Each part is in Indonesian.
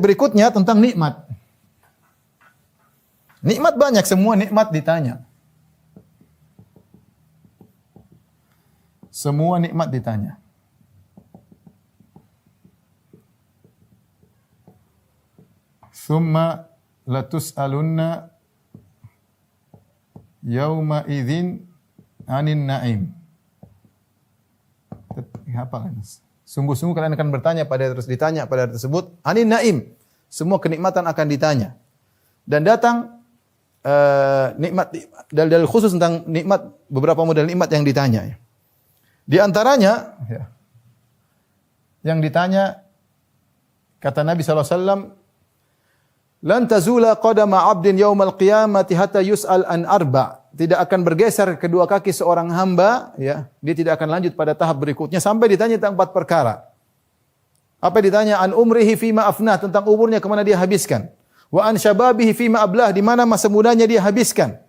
berikutnya tentang nikmat. Nikmat banyak, semua nikmat ditanya. Semua nikmat ditanya. Tsumma latus'alunna yauma idzin 'anin na'im. Apa kan? Sungguh-sungguh kalian akan bertanya ditanya pada hari tersebut, 'anin na'im. Semua kenikmatan akan ditanya. Dan datang nikmat dalil khusus tentang nikmat, beberapa model nikmat yang ditanya. Di antaranya yang ditanya kata Nabi sallallahu alaihi wasallam, lan tazula qadama 'abdin yaumal qiyamati hatta yus'al an arba'. Tidak akan bergeser kedua kaki seorang hamba, ya. Dia tidak akan lanjut pada tahap berikutnya sampai ditanya tentang 4 perkara. Apa ditanya? An umrihi fima afnah, tentang umurnya kemana dia habiskan. Wa an syababihi fima ablah, di mana masa mudanya dia habiskan.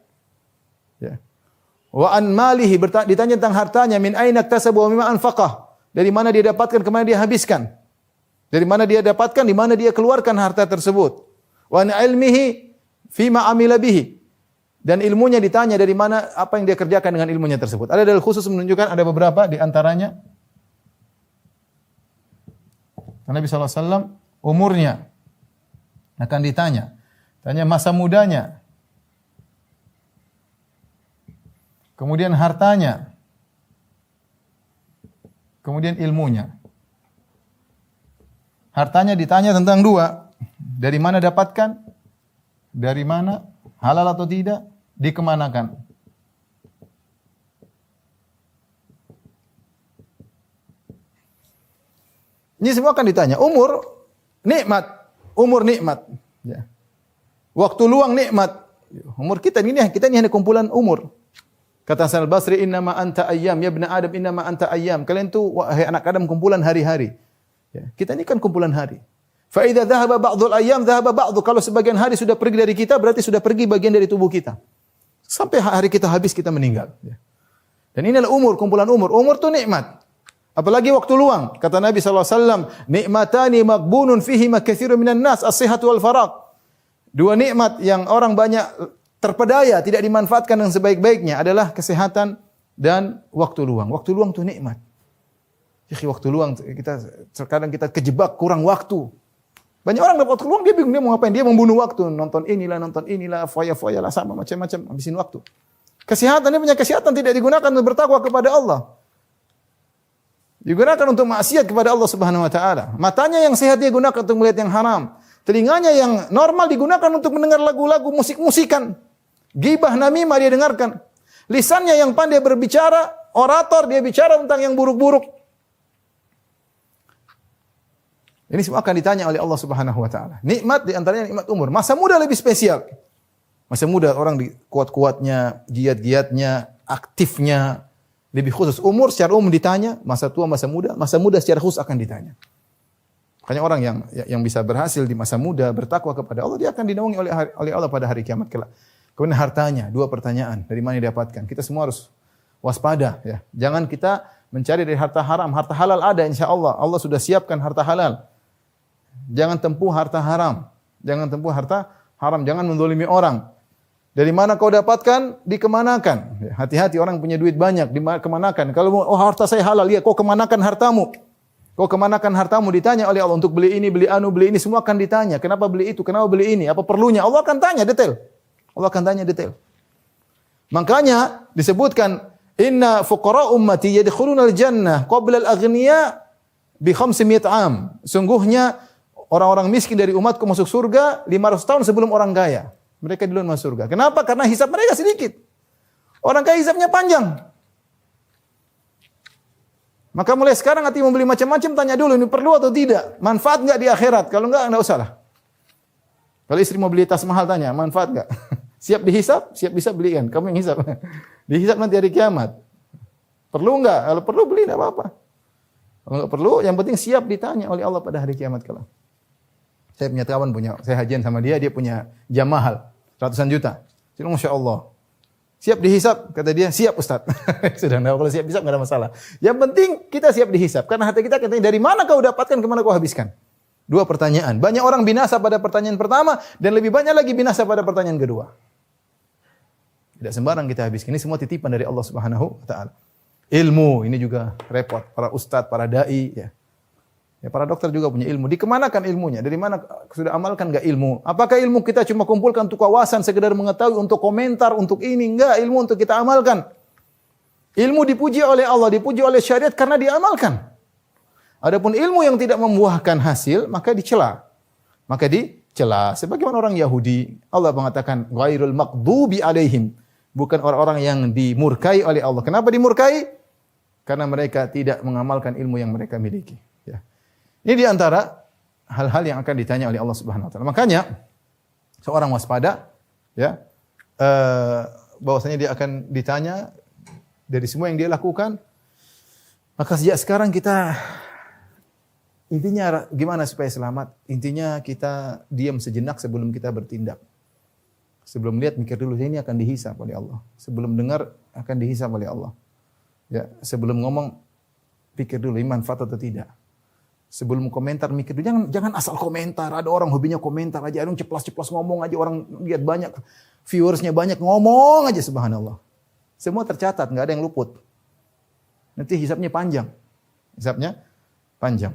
Ya. Wa an malihi, ditanya tentang hartanya, min aina iktasaba wa mimma anfaqah. Dari mana dia dapatkan, kemana dia habiskan. Dari mana dia dapatkan, di mana dia keluarkan harta tersebut. Wa an ilmihi fima amila bihi. Dan ilmunya ditanya dari mana, apa yang dia kerjakan dengan ilmunya tersebut. Ada dalil khusus menunjukkan, ada beberapa di antaranya. Nabi sallallahu alaihi wasallam umurnya akan ditanya. Tanya masa mudanya. Kemudian hartanya. Kemudian ilmunya. Hartanya ditanya tentang 2. Dari mana dapatkan? Dari mana? Halal atau tidak? Dikemanakan? Ini semua akan ditanya. Umur, nikmat. Umur nikmat. Ya. Waktu luang nikmat. Umur kita ini hanya kumpulan umur. Kata Hasan al-Basri, innama anta ayyam, ya ibn Adam, innama anta ayyam. Kalian itu, wahai anak Adam, kumpulan hari-hari. Ya. Kita ini kan kumpulan hari. Fa idza dhahaba ba'dul ayyam, dhahaba ba'du. Kalau sebagian hari sudah pergi dari kita, berarti sudah pergi bagian dari tubuh kita. Sampai hari kita habis, kita meninggal. Ya. Dan inilah umur, kumpulan umur. Umur itu nikmat. Apalagi waktu luang. Kata Nabi SAW, nikmatani maghbunun fihi katsirun minan nas, as-sihhatu wal faragh. 2 nikmat yang orang banyak terpedaya, tidak dimanfaatkan dengan sebaik-baiknya adalah kesehatan dan waktu luang. Waktu luang itu nikmat. Waktu luang terkadang kita kejebak kurang waktu. Banyak orang dapat waktu luang, dia bingung dia mau ngapain. Dia membunuh waktu, nonton inilah, foya-foya lah, sama macam-macam, habisin waktu. Kesehatan, dia punya kesehatan tidak digunakan untuk bertakwa kepada Allah. Digunakan untuk maksiat kepada Allah Subhanahu wa taala. Matanya yang sehat dia gunakan untuk melihat yang haram. Telinganya yang normal digunakan untuk mendengar lagu-lagu musik-musikan. Ghibah namimah dia dengarkan. Lisannya yang pandai berbicara, orator, dia bicara tentang yang buruk-buruk. Ini semua akan ditanya oleh Allah Subhanahu wa taala. Nikmat di antaranya nikmat umur. Masa muda lebih spesial. Masa muda orang di kuat-kuatnya, giat-giatnya, aktifnya, lebih khusus. Umur secara umum ditanya, masa tua, masa muda secara khusus akan ditanya. Makanya orang yang bisa berhasil di masa muda, bertakwa kepada Allah, dia akan dinaungi oleh Allah pada hari kiamat kelak. Kemudian hartanya, 2 pertanyaan, dari mana didapatkan? Kita semua harus waspada, ya. Jangan kita mencari dari harta haram. Harta halal ada insyaallah. Allah sudah siapkan harta halal. Jangan tempuh harta haram. Jangan tempuh harta haram. Jangan menzalimi orang. Dari mana kau dapatkan? Dikemanakan. Ya, hati-hati orang punya duit banyak, dikemanakan. Kalau harta saya halal, ya kau kemanakan hartamu? Kau kemanakan hartamu? Ditanya oleh Allah untuk beli ini, beli anu, beli ini, semua akan ditanya. Kenapa beli itu? Kenapa beli ini? Apa perlunya? Allah akan tanya detail. Allah akan tanya detail. Makanya disebutkan, inna fuqara ummati yadkhuluna al-jannah qabla al-aghniya bi 500 am. Sungguhnya orang-orang miskin dari umatku masuk surga 500 tahun sebelum orang kaya. Mereka duluan masuk surga. Kenapa? Karena hisab mereka sedikit. Orang kaya hisabnya panjang. Maka mulai sekarang hati mau beli macam-macam, tanya dulu ini perlu atau tidak. Manfaat enggak di akhirat? Kalau enggak usah lah. Kalau istri mau beli tas mahal, tanya manfaat enggak? Siap dihisab? Siap bisa belikan. Kamu yang hisab. Dihisab nanti hari kiamat. Perlu enggak? Kalau perlu beli enggak apa-apa. Kalau enggak perlu, yang penting siap ditanya oleh Allah pada hari kiamat kelak. Saya punya kawan saya hajian sama dia punya jam mahal, ratusan juta. Jadi Masya Allah. Siap dihisab? Kata dia, siap Ustaz. Sudah, kalau siap dihisab enggak ada masalah. Yang penting kita siap dihisab. Karena hati kita katanya, dari mana kau dapatkan, kemana kau habiskan. Dua pertanyaan. Banyak orang binasa pada pertanyaan pertama dan lebih banyak lagi binasa pada pertanyaan kedua. Tidak sembarang kita habiskan. Ini semua titipan dari Allah Subhanahu wa taala. Ilmu ini juga repot. Para ustadz, para dai, ya. Ya, para dokter juga punya ilmu. Dikemanakan ilmunya? Dari mana sudah amalkan enggak ilmu? Apakah ilmu kita cuma kumpulkan untuk kawasan, sekedar mengetahui, untuk komentar, untuk ini? Enggak, ilmu untuk kita amalkan. Ilmu dipuji oleh Allah, dipuji oleh syariat karena diamalkan. Adapun ilmu yang tidak membuahkan hasil, maka dicela. Maka dicela. Sebagaimana orang Yahudi, Allah mengatakan ghairul maghdubi alaihim. Bukan orang-orang yang dimurkai oleh Allah. Kenapa dimurkai? Karena mereka tidak mengamalkan ilmu yang mereka miliki. Ya. Ini di antara hal-hal yang akan ditanya oleh Allah Subhanahu wa taala. Makanya seorang waspada, ya, bahwasanya dia akan ditanya dari semua yang dia lakukan. Maka sejak sekarang kita intinya gimana supaya selamat? Intinya kita diam sejenak sebelum kita bertindak. Sebelum lihat, mikir dulu, ini akan dihisab oleh Allah. Sebelum dengar, akan dihisab oleh Allah. Ya, sebelum ngomong, pikir dulu, ini manfaat atau tidak. Sebelum komentar, mikir dulu. Jangan asal komentar. Ada orang hobinya komentar aja. Ada yang ceplas-ceplas ngomong aja. Orang lihat banyak, viewersnya banyak, ngomong aja, subhanallah. Semua tercatat, nggak ada yang luput. Nanti hisabnya panjang. Hisabnya panjang.